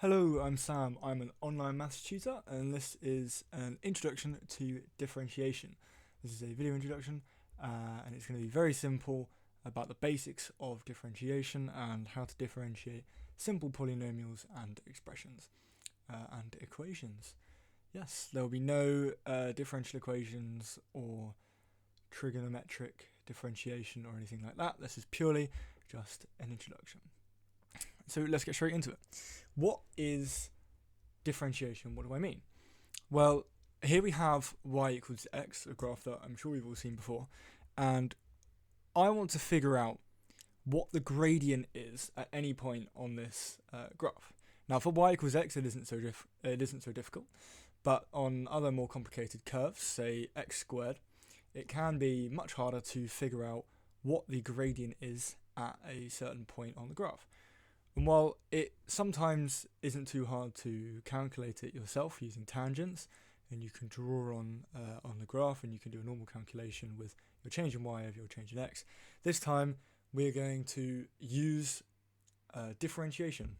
Hello, I'm Sam. I'm an online maths tutor, and this is an introduction to differentiation. This is a video introduction, and it's going to be very simple about the basics of differentiation and how to differentiate simple polynomials and expressions and equations. Yes, there will be no differential equations or trigonometric differentiation or anything like that. This is purely just an introduction. So let's get straight into it. What is differentiation? What do I mean? Well, here we have y equals x, a graph that I'm sure we've all seen before, and I want to figure out what the gradient is at any point on this graph. Now, for y equals x, it isn't so difficult, but on other more complicated curves, say x squared, it can be much harder to figure out what the gradient is at a certain point on the graph. And while it sometimes isn't too hard to calculate it yourself using tangents, and you can draw on the graph and you can do a normal calculation with your change in y over your change in x, this time we're going to use differentiation,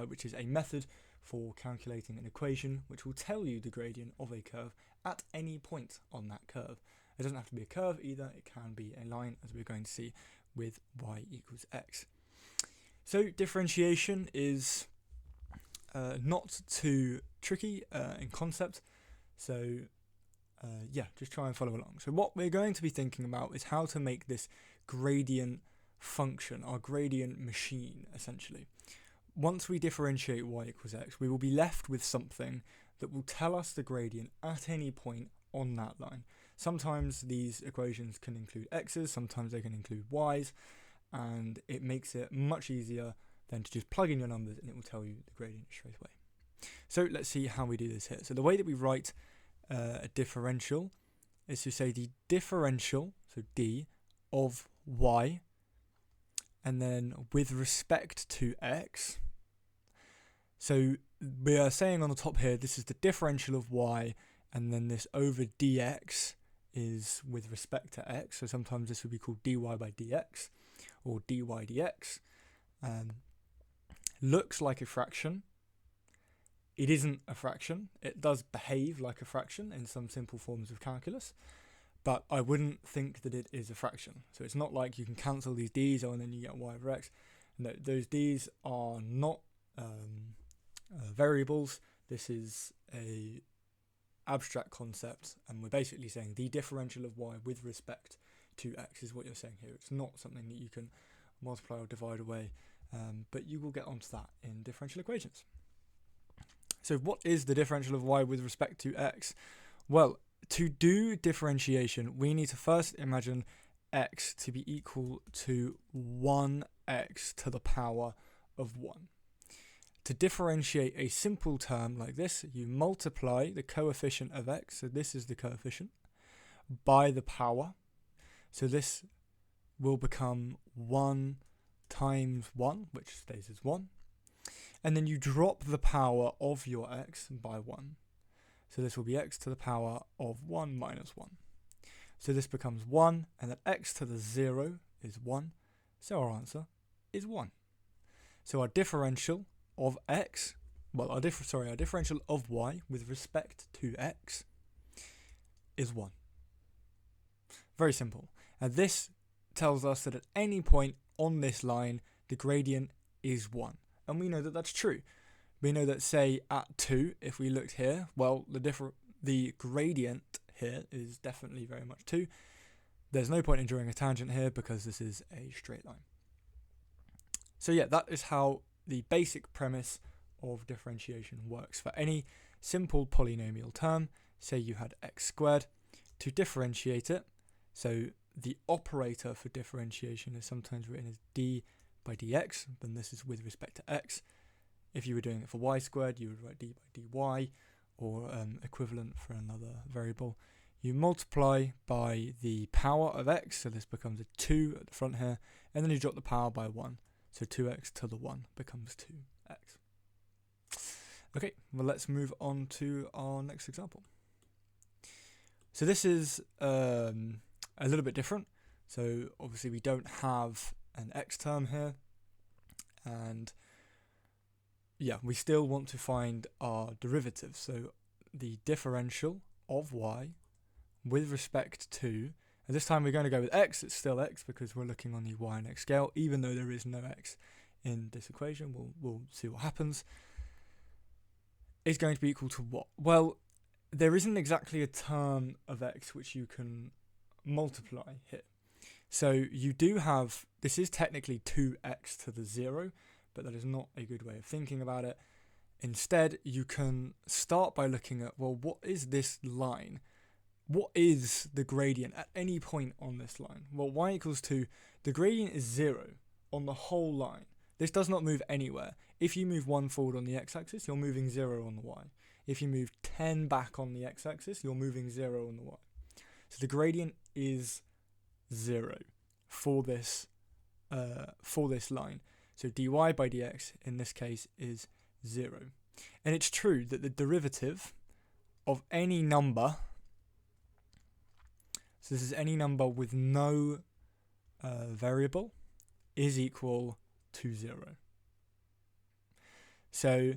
which is a method for calculating an equation which will tell you the gradient of a curve at any point on that curve. It doesn't have to be a curve either, it can be a line, as we're going to see with y equals x. So differentiation is not too tricky in concept, so just try and follow along. So what we're going to be thinking about is how to make this gradient function, our gradient machine, essentially. Once we differentiate y equals x, we will be left with something that will tell us the gradient at any point on that line. Sometimes these equations can include x's, sometimes they can include y's, and it makes it much easier than to just plug in your numbers and it will tell you the gradient straight away. So let's see how we do this here. So the way that we write a differential is to say the differential, so d, of y, and then with respect to x. So we are saying on the top here, this is the differential of y, and then this over dx is with respect to x. So sometimes this would be called dy by dx. Or dy dx. Looks like a fraction. It isn't a fraction. It does behave like a fraction in some simple forms of calculus, but I wouldn't think that it is a fraction. So it's not like you can cancel these d's and then you get y over x. No, those d's are not variables. This is a abstract concept, and we're basically saying the differential of y with respect to x is what you're saying here. It's not something that you can multiply or divide away, but you will get onto that in differential equations. So what is the differential of y with respect to x? Well, to do differentiation, we need to first imagine x to be equal to 1x to the power of 1. To differentiate a simple term like this, you multiply the coefficient of x, so this is the coefficient, by the power. So this will become 1 times 1, which stays as 1. And then you drop the power of your x by 1. So this will be x to the power of 1 minus 1. So this becomes 1, and then x to the 0 is 1. So our answer is 1. So our differential of x, well, our differential of y with respect to x is 1. Very simple. And this tells us that at any point on this line, the gradient is 1. And we know that that's true. We know that, say, at 2, if we looked here, well, the gradient here is definitely very much 2. There's no point in drawing a tangent here because this is a straight line. So yeah, that is how the basic premise of differentiation works. For any simple polynomial term, say you had x squared, to differentiate it, so the operator for differentiation is sometimes written as d by dx, then this is with respect to x. If you were doing it for y squared, you would write d by dy, or equivalent for another variable. You multiply by the power of x, so this becomes a 2 at the front here, and then you drop the power by 1. So 2x to the 1 becomes 2x. Okay, well let's move on to our next example. So this is a little bit different. So obviously we don't have an x term here, and we still want to find our derivative. So the differential of y with respect to, and this time we're going to go with x, it's still x because we're looking on the y and x scale, even though there is no x in this equation. We'll see what happens. Is going to be equal to what? Well, there isn't exactly a term of x which you can multiply here. So you do have, this is technically 2x to the 0, but that is not a good way of thinking about it. Instead, you can start by looking at, well, what is this line? What is the gradient at any point on this line? Well, y equals 2, the gradient is 0 on the whole line. This does not move anywhere. If you move 1 forward on the x-axis, you're moving 0 on the y. If you move 10 back on the x-axis, you're moving 0 on the y. So the gradient is 0 for this line. So dy by dx in this case is 0. And it's true that the derivative of any number, so this is any number with no variable, is equal to 0. So,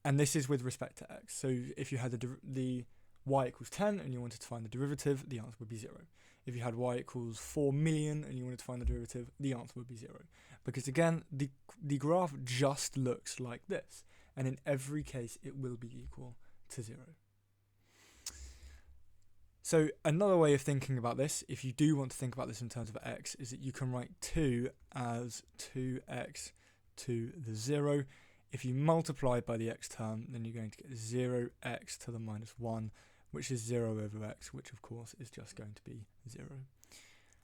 and this is with respect to x. So if you had the y equals 10 and you wanted to find the derivative, the answer would be 0. If you had y equals 4 million and you wanted to find the derivative, the answer would be 0. Because again, the graph just looks like this. And in every case, it will be equal to 0. So another way of thinking about this, if you do want to think about this in terms of x, is that you can write 2 as 2x to the 0. If you multiply by the x term, then you're going to get 0x to the minus 1, which is 0 over x, which of course is just going to be 0.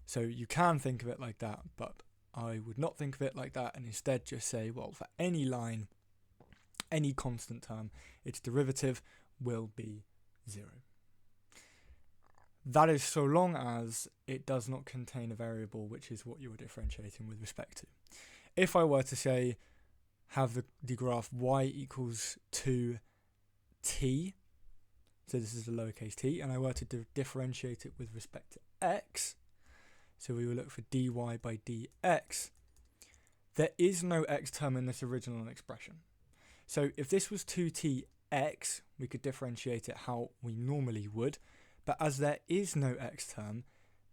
So you can think of it like that, but I would not think of it like that and instead just say, well, for any line, any constant term, its derivative will be 0. That is so long as it does not contain a variable, which is what you are differentiating with respect to. If I were to say, have the graph y equals 2t, so this is the lowercase t, and I were to differentiate it with respect to x, so we will look for dy by dx, there is no x term in this original expression. So if this was 2tx, we could differentiate it how we normally would, but as there is no x term,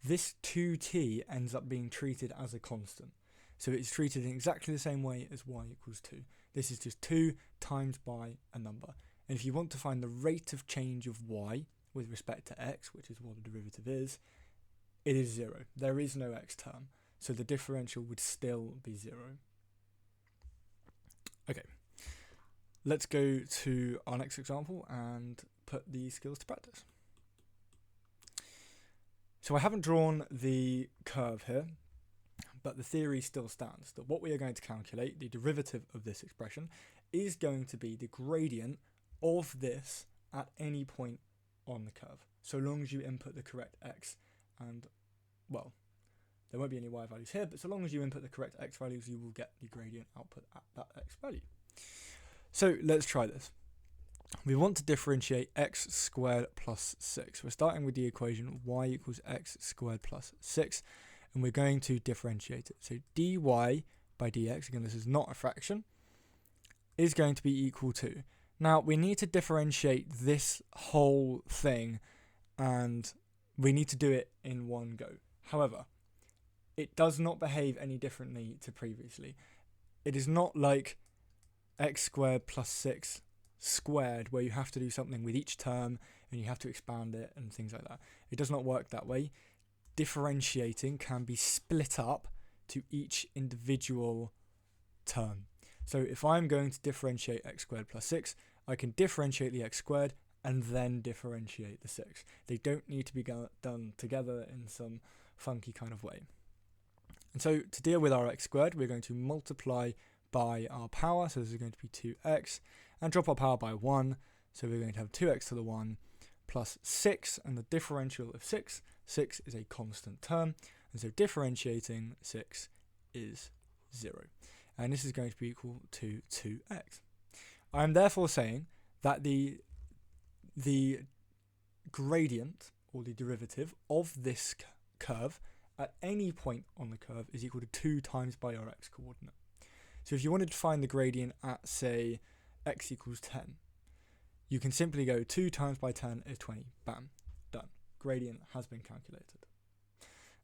this 2t ends up being treated as a constant. So it's treated in exactly the same way as y equals 2. This is just 2 times by a number. And if you want to find the rate of change of y with respect to x, which is what the derivative is, it is 0. There is no x term. So the differential would still be 0. Okay. Let's go to our next example and put these skills to practice. So I haven't drawn the curve here, but the theory still stands that what we are going to calculate, the derivative of this expression, is going to be the gradient of this at any point on the curve, so long as you input the correct x, and, well, there won't be any y values here, but so long as you input the correct x values, you will get the gradient output at that x value. So let's try this. We want to differentiate x squared plus 6. We're starting with the equation y equals x squared plus 6, and we're going to differentiate it. So dy by dx, again this is not a fraction, is going to be equal to. Now we need to differentiate this whole thing, and we need to do it in one go. However, it does not behave any differently to previously. It is not like x squared plus 6 squared, where you have to do something with each term and you have to expand it and things like that. It does not work that way. Differentiating can be split up to each individual term. So if I'm going to differentiate x squared plus 6, I can differentiate the x squared and then differentiate the 6. They don't need to be done together in some funky kind of way. And so to deal with our x squared, we're going to multiply by our power, so this is going to be 2x, and drop our power by 1, so we're going to have 2x to the 1 plus 6, and the differential of 6 is a constant term, and so differentiating 6 is 0. And this is going to be equal to 2x. I am therefore saying that the gradient, or the derivative, of this curve at any point on the curve is equal to 2 times by our x coordinate. So if you wanted to find the gradient at, say, x equals 10, you can simply go 2 times by 10 is 20. Bam, done. Gradient has been calculated.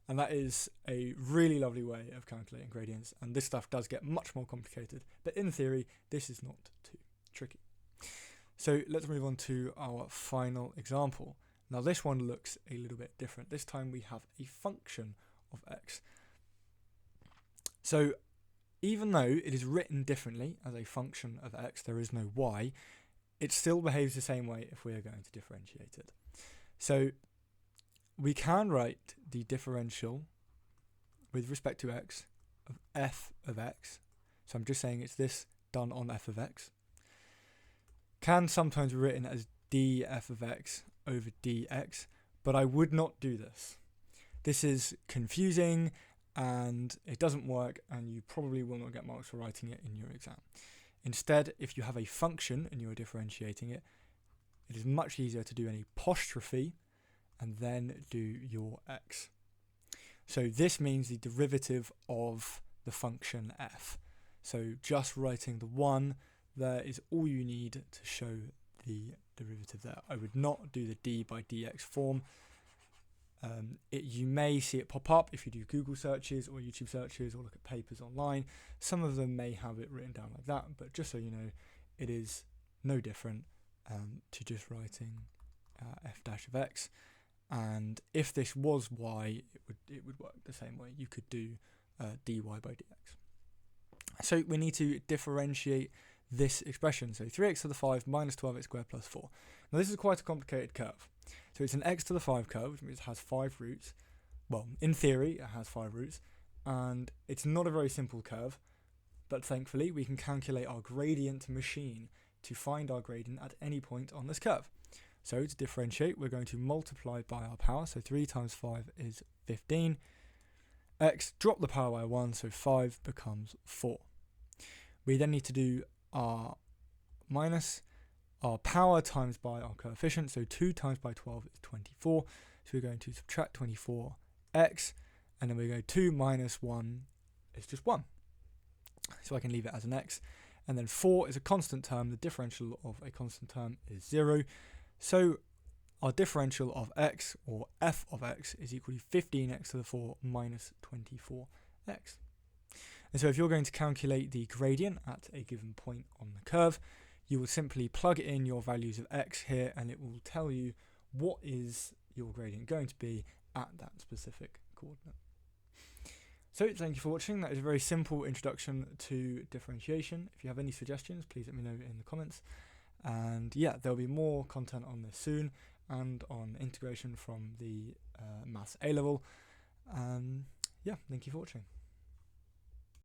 And that is a really lovely way of calculating gradients, and this stuff does get much more complicated, but in theory, this is not too tricky. So let's move on to our final example. Now this one looks a little bit different. This time we have a function of x. So even though it is written differently as a function of x, there is no y, it still behaves the same way if we are going to differentiate it. So we can write the differential with respect to x of f of x. So I'm just saying it's this done on f of x. Can sometimes be written as df of x over dx, but I would not do this. This is confusing and it doesn't work, and you probably will not get marks for writing it in your exam. Instead, if you have a function and you are differentiating it, it is much easier to do an apostrophe and then do your x. So this means the derivative of the function f. So just writing the 1 there is all you need to show the derivative there. I would not do the d by dx form. You may see it pop up if you do Google searches or YouTube searches or look at papers online. Some of them may have it written down like that, but just so you know, it is no different to just writing f dash of x. And if this was y, it would work the same way. You could do dy by dx. So we need to differentiate this expression. So 3x to the 5 minus 12x squared plus 4. Now this is quite a complicated curve. So it's an x to the 5 curve, which means it has 5 roots. Well, in theory, it has 5 roots. And it's not a very simple curve, but thankfully we can calculate our gradient machine to find our gradient at any point on this curve. So to differentiate, we're going to multiply by our power. So 3 times 5 is 15. X, drop the power by 1, so 5 becomes 4. We then need to do our minus our power times by our coefficient. So 2 times by 12 is 24. So we're going to subtract 24x, and then we go 2 minus 1 is just 1. So I can leave it as an x. And then 4 is a constant term. The differential of a constant term is 0. So our differential of x, or f of x, is equal to 15x to the 4 minus 24x. And so if you're going to calculate the gradient at a given point on the curve, you will simply plug in your values of x here, and it will tell you what is your gradient going to be at that specific coordinate. So thank you for watching. That is a very simple introduction to differentiation. If you have any suggestions, please let me know in the comments. And yeah, there'll be more content on this soon, and on integration from the Maths A level. Yeah, thank you for watching.